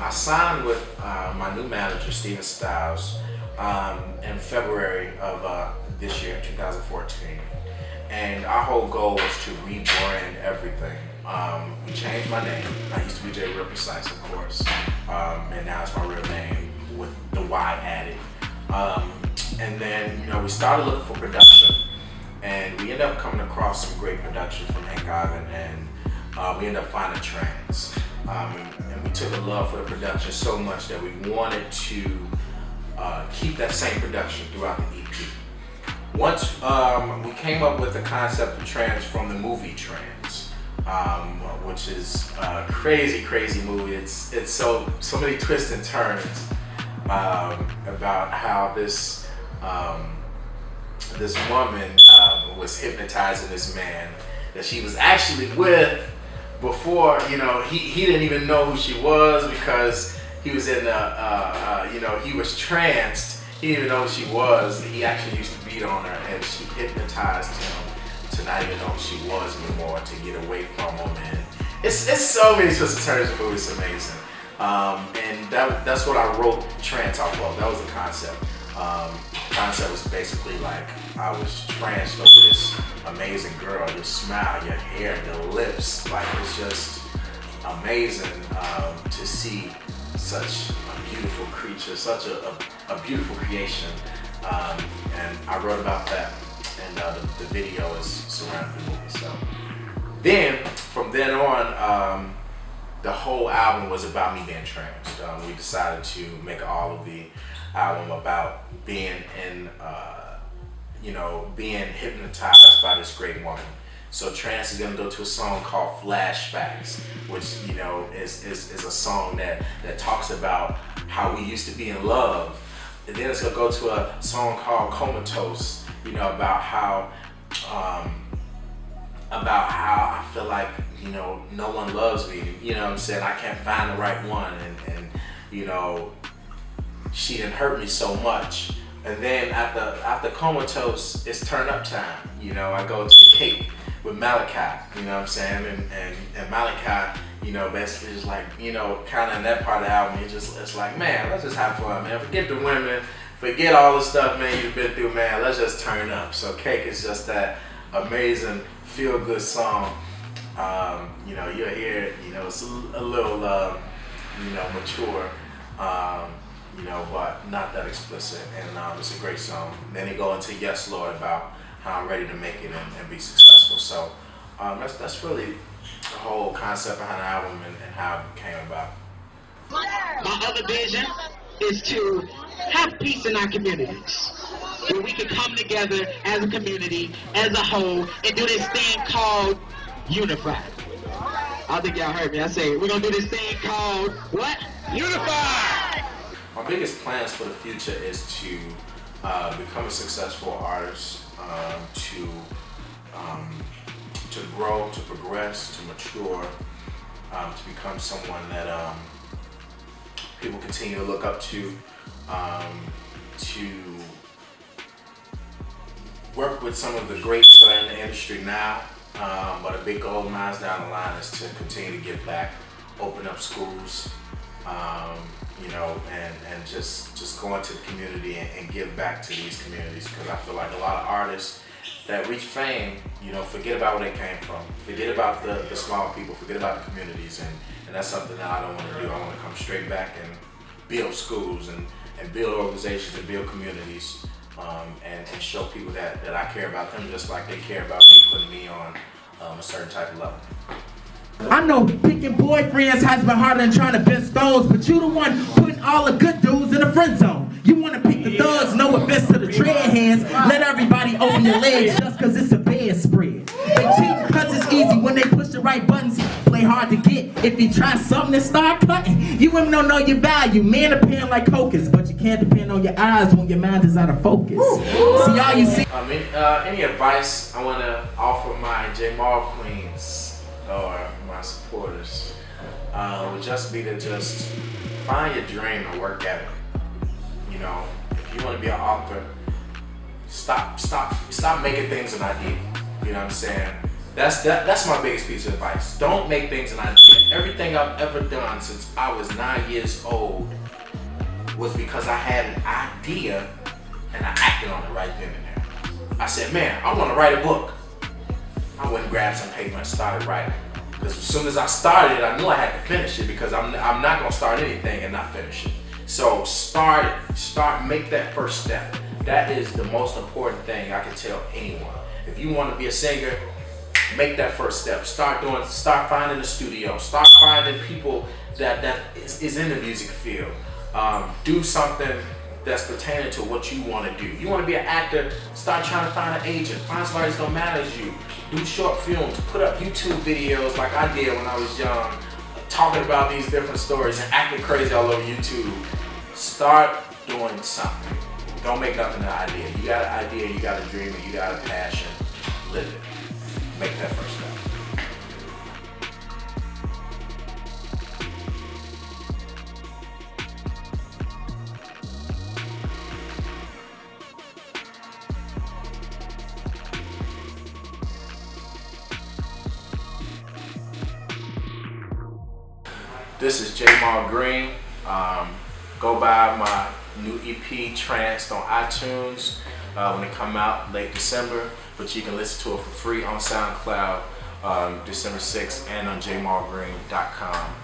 I signed with my new manager, Steven Styles, in February of this year, 2014. And our whole goal was to rebrand everything. We changed my name. I used to be J Real Precise, of course, and now it's my real name with the Y added. And then, we started looking for production, and we ended up coming across some great production from Hank Ivan, and we ended up finding Tranced. And we took a love for the production so much that we wanted to keep that same production throughout the EP. Once we came up with the concept of Tranced from the movie Tranced, which is a crazy movie. It's so many twists and turns about how this woman was hypnotizing this man that she was actually with before. He didn't even know who she was because he was in he was tranced. He didn't even know who she was. He actually used to beat on her, and she hypnotized him to not even know who she was anymore, to get away from him. And it's so many twists and turns in the movie. It's amazing. And that's what I wrote Tranced off of. That was the concept. Concept was basically like I was tranced over this amazing girl. Your smile, your hair, your lips, like it's just amazing to see such a beautiful creature, such a beautiful creation. And I wrote about that, and the video is surrounding the movie. So then, from then on, the whole album was about me being tranced. We decided to make all of the album about being being hypnotized by this great woman. So Tranced is gonna go to a song called Flashbacks, which is a song that talks about how we used to be in love. And then it's gonna go to a song called Comatose, about how I feel like no one loves me. You know what I'm saying? I can't find the right one, and she didn't hurt me so much. And then after Comatose, it's turn up time. I go to the Cape with Malachi, you know what I'm saying? And Malachi, basically is like, kind of in that part of the album, it's like, man, let's just have fun, man. Forget the women, forget all the stuff, man, you've been through, man. Let's just turn up. So Cake is just that amazing, feel-good song. You'll hear it, it's a little, mature, but not that explicit. And it's a great song. Then they go into Yes Lord about how I'm ready to make it and be successful. So that's really the whole concept behind the album and how it came about. My other vision is to have peace in our communities, where we can come together as a community, as a whole, and do this thing called Unify. I think y'all heard me. I say we're gonna do this thing called what? Unify! My biggest plans for the future is to become a successful artist, to grow, to progress, to mature, to become someone that people continue to look up to work with some of the greats that are in the industry now. But a big goal of mine down the line is to continue to give back, open up schools, and just go into the community and give back to these communities, because I feel like a lot of artists that reach fame, forget about where they came from, forget about the small people, forget about the communities, and that's something that I don't want to do. I want to come straight back and build schools and build organizations and build communities, and show people that I care about them just like they care about me, putting me on a certain type of level. I know picking boyfriends has been harder than trying to bend stones, but you the one putting all the good dudes in the friend zone. You want to pick the thugs, no offense to the dread hands. Let everybody open your legs just cause it's a bedspread. They cheat cause it's easy when they push the right buttons. Play hard to get. If you try something and start cutting, you women don't know your value. Men are paying like hocus, but you can't depend on your eyes when your mind is out of focus. See all you see. Any advice I want to offer my Jaymal queens or my supporters would just be to just find your dream and work at it. If you want to be an author, stop making things an idea. You know what I'm saying? That's my biggest piece of advice. Don't make things an idea. Everything I've ever done since I was 9 years old was because I had an idea and I acted on it right then and there. I said, man, I want to write a book. I went and grabbed some paper and started writing. Because as soon as I started, I knew I had to finish it, because I'm not going to start anything and not finish it. So make that first step. That is the most important thing I can tell anyone. If you want to be a singer, make that first step. Start finding a studio. Start finding people that is in the music field. Do something that's pertaining to what you want to do. You want to be an actor, start trying to find an agent. Find somebody that's gonna manage you. Do short films, put up YouTube videos like I did when I was young, talking about these different stories and acting crazy all over YouTube. Start doing something. Don't make nothing an idea. You got an idea, you got a dream, and you got a passion. Live it. Make that first step. This is Jaymal Green. Go buy my new EP, Tranced, on iTunes when it come out late December, but you can listen to it for free on SoundCloud December 6th and on jaymalgreen.com.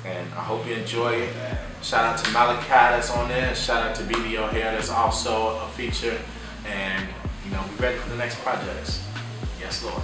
And I hope you enjoy it. Shout out to Malachi that's on there. Shout out to BBO Hair that's also a feature. And be ready for the next projects. Yes, Lord.